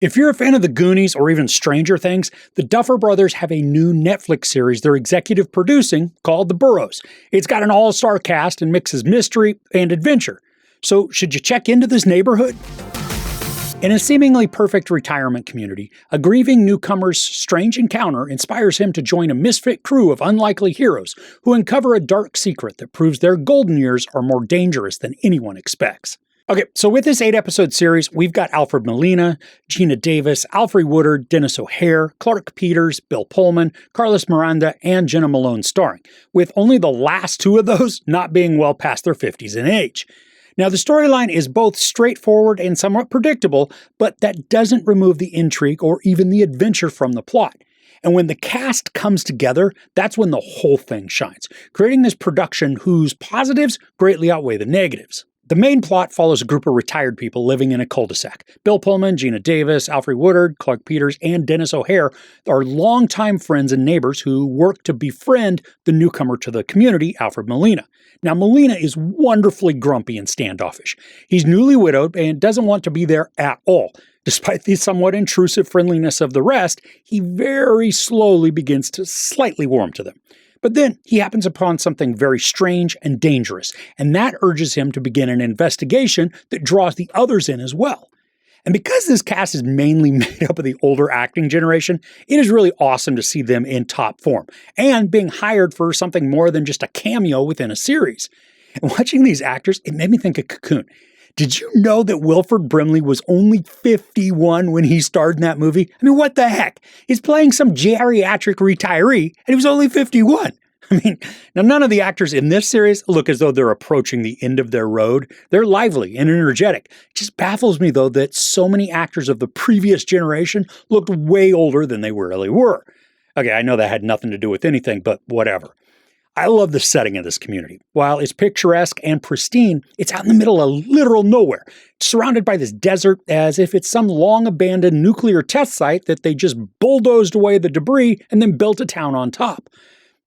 If you're a fan of the Goonies or even Stranger Things, the Duffer Brothers have a new Netflix series they're executive producing called The Boroughs. It's got an all-star cast and mixes mystery and adventure. So should you check into this neighborhood? In a seemingly perfect retirement community, a grieving newcomer's strange encounter inspires him to join a misfit crew of unlikely heroes who uncover a dark secret that proves their golden years are more dangerous than anyone expects. Okay, so with this 8-episode series, we've got Alfred Molina, Geena Davis, Alfre Woodard, Denis O'Hare, Clarke Peters, Bill Pullman, Miranda, and Jena Malone starring, with only the last two of those not being well past their 50s in age. Now, the storyline is both straightforward and somewhat predictable, but that doesn't remove the intrigue or even the adventure from the plot. And when the cast comes together, that's when the whole thing shines, creating this production whose positives greatly outweigh the negatives. The main plot follows a group of retired people living in a cul-de-sac. Bill Pullman, Geena Davis, Alfre Woodard, Clarke Peters, and Denis O'Hare are longtime friends and neighbors who work to befriend the newcomer to the community, Alfred Molina. Now, Molina is wonderfully grumpy and standoffish. He's newly widowed and doesn't want to be there at all. Despite the somewhat intrusive friendliness of the rest, he very slowly begins to slightly warm to them. But then he happens upon something very strange and dangerous, and that urges him to begin an investigation that draws the others in as well. And because this cast is mainly made up of the older acting generation, it is really awesome to see them in top form, and being hired for something more than just a cameo within a series. And watching these actors, it made me think of Cocoon. Did you know that Wilford Brimley was only 51 when he starred in that movie? I mean, what the heck? He's playing some geriatric retiree, and he was only 51. I mean, now none of the actors in this series look as though they're approaching the end of their road. They're lively and energetic. It just baffles me, though, that so many actors of the previous generation looked way older than they really were. Okay, I know that had nothing to do with anything, but whatever. I love the setting of this community. While it's picturesque and pristine, it's out in the middle of literal nowhere, surrounded by this desert as if it's some long-abandoned nuclear test site that they just bulldozed away the debris and then built a town on top.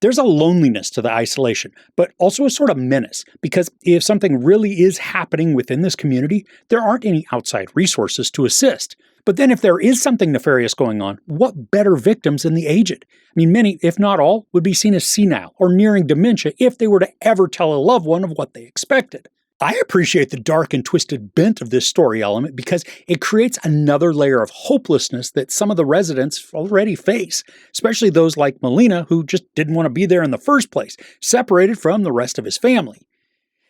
There's a loneliness to the isolation, but also a sort of menace, because if something really is happening within this community, there aren't any outside resources to assist. But then if there is something nefarious going on, what better victims than the aged? I mean, many, if not all, would be seen as senile or nearing dementia if they were to ever tell a loved one of what they expected. I appreciate the dark and twisted bent of this story element because it creates another layer of hopelessness that some of the residents already face, especially those like Molina who just didn't want to be there in the first place, separated from the rest of his family.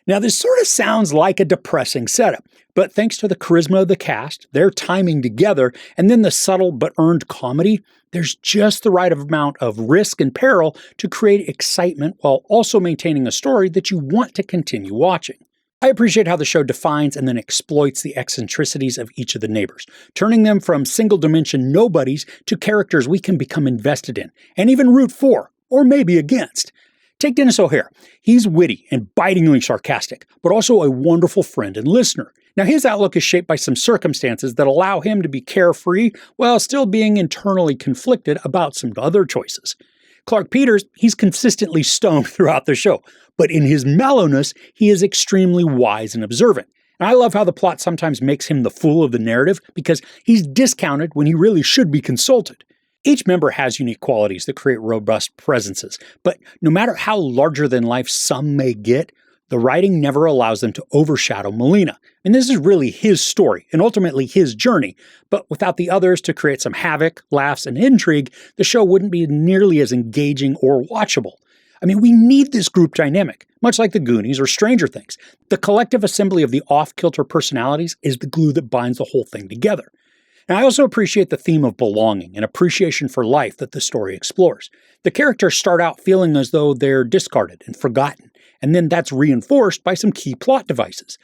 Now, this sort of sounds like a depressing setup, but thanks to the charisma of the cast, their timing together, and then the subtle but earned comedy, there's just the right amount of risk and peril to create excitement while also maintaining a story that you want to continue watching. I appreciate how the show defines and then exploits the eccentricities of each of the neighbors, turning them from single-dimension nobodies to characters we can become invested in, and even root for, or maybe against. Take Denis O'Hare. He's witty and bitingly sarcastic, but also a wonderful friend and listener. Now, his outlook is shaped by some circumstances that allow him to be carefree while still being internally conflicted about some other choices. Clarke Peters, he's consistently stoned throughout the show, but in his mellowness, he is extremely wise and observant. And I love how the plot sometimes makes him the fool of the narrative because he's discounted when he really should be consulted. Each member has unique qualities that create robust presences, but no matter how larger than life some may get, the writing never allows them to overshadow Molina. And this is really his story, and ultimately his journey. But without the others to create some havoc, laughs, and intrigue, the show wouldn't be nearly as engaging or watchable. I mean, we need this group dynamic, much like the Goonies or Stranger Things. The collective assembly of the off-kilter personalities is the glue that binds the whole thing together. And I also appreciate the theme of belonging and appreciation for life that the story explores. The characters start out feeling as though they're discarded and forgotten, and then that's reinforced by some key plot devices.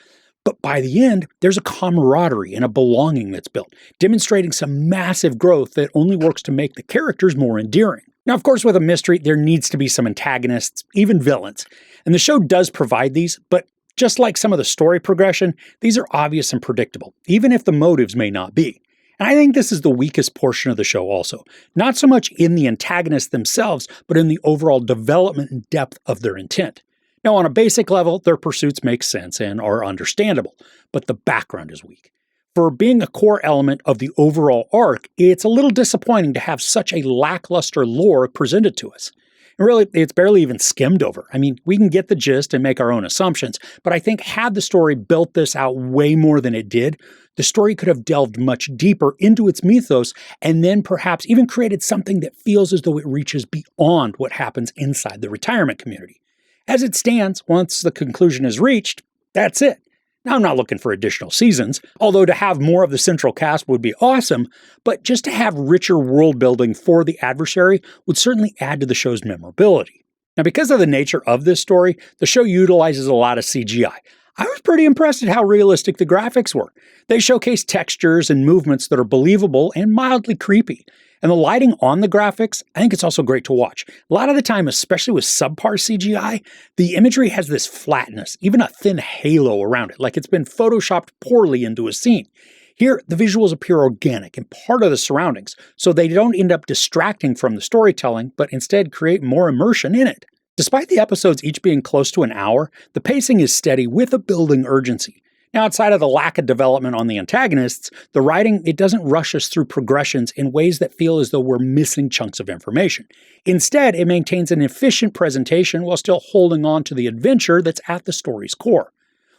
But by the end, there's a camaraderie and a belonging that's built, demonstrating some massive growth that only works to make the characters more endearing. Now, of course, with a mystery, there needs to be some antagonists, even villains. And the show does provide these, but just like some of the story progression, these are obvious and predictable, even if the motives may not be. And I think this is the weakest portion of the show also. Not so much in the antagonists themselves, but in the overall development and depth of their intent. Now, on a basic level, their pursuits make sense and are understandable, but the background is weak. For being a core element of the overall arc, it's a little disappointing to have such a lackluster lore presented to us. And really, it's barely even skimmed over. I mean, we can get the gist and make our own assumptions, but I think had the story built this out way more than it did, the story could have delved much deeper into its mythos and then perhaps even created something that feels as though it reaches beyond what happens inside the retirement community. As it stands, once the conclusion is reached, that's it. Now, I'm not looking for additional seasons, although to have more of the central cast would be awesome, but just to have richer world building for the adversary would certainly add to the show's memorability. Now, because of the nature of this story, the show utilizes a lot of CGI. I was pretty impressed at how realistic the graphics were. They showcase textures and movements that are believable and mildly creepy. And the lighting on the graphics, I think it's also great to watch. A lot of the time, especially with subpar CGI, the imagery has this flatness, even a thin halo around it, like it's been photoshopped poorly into a scene. Here, the visuals appear organic and part of the surroundings, so they don't end up distracting from the storytelling, but instead create more immersion in it. Despite the episodes each being close to an hour, the pacing is steady with a building urgency. Now, outside of the lack of development on the antagonists, the writing, it doesn't rush us through progressions in ways that feel as though we're missing chunks of information. Instead, it maintains an efficient presentation while still holding on to the adventure that's at the story's core.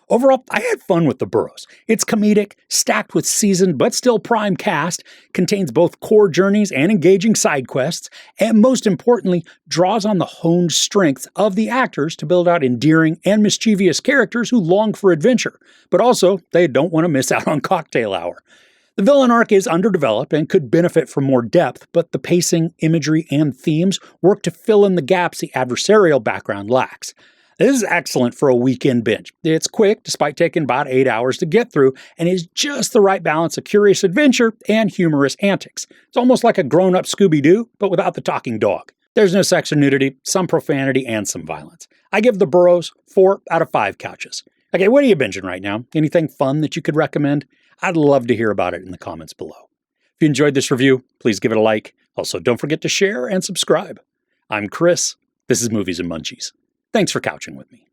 Overall, I had fun with the Boroughs. It's comedic, stacked with seasoned but still prime cast, contains both core journeys and engaging side quests, and most importantly, draws on the honed strengths of the actors to build out endearing and mischievous characters who long for adventure, but also they don't want to miss out on cocktail hour. The villain arc is underdeveloped and could benefit from more depth, but the pacing, imagery, and themes work to fill in the gaps the adversarial background lacks. This is excellent for a weekend binge. It's quick, despite taking about 8 hours to get through, and is just the right balance of curious adventure and humorous antics. It's almost like a grown-up Scooby-Doo, but without the talking dog. There's no sex or nudity, some profanity, and some violence. I give the Boroughs 4 out of 5 couches. Okay, what are you binging right now? Anything fun that you could recommend? I'd love to hear about it in the comments below. If you enjoyed this review, please give it a like. Also, don't forget to share and subscribe. I'm Chris. This is Movies and Munchies. Thanks for couching with me.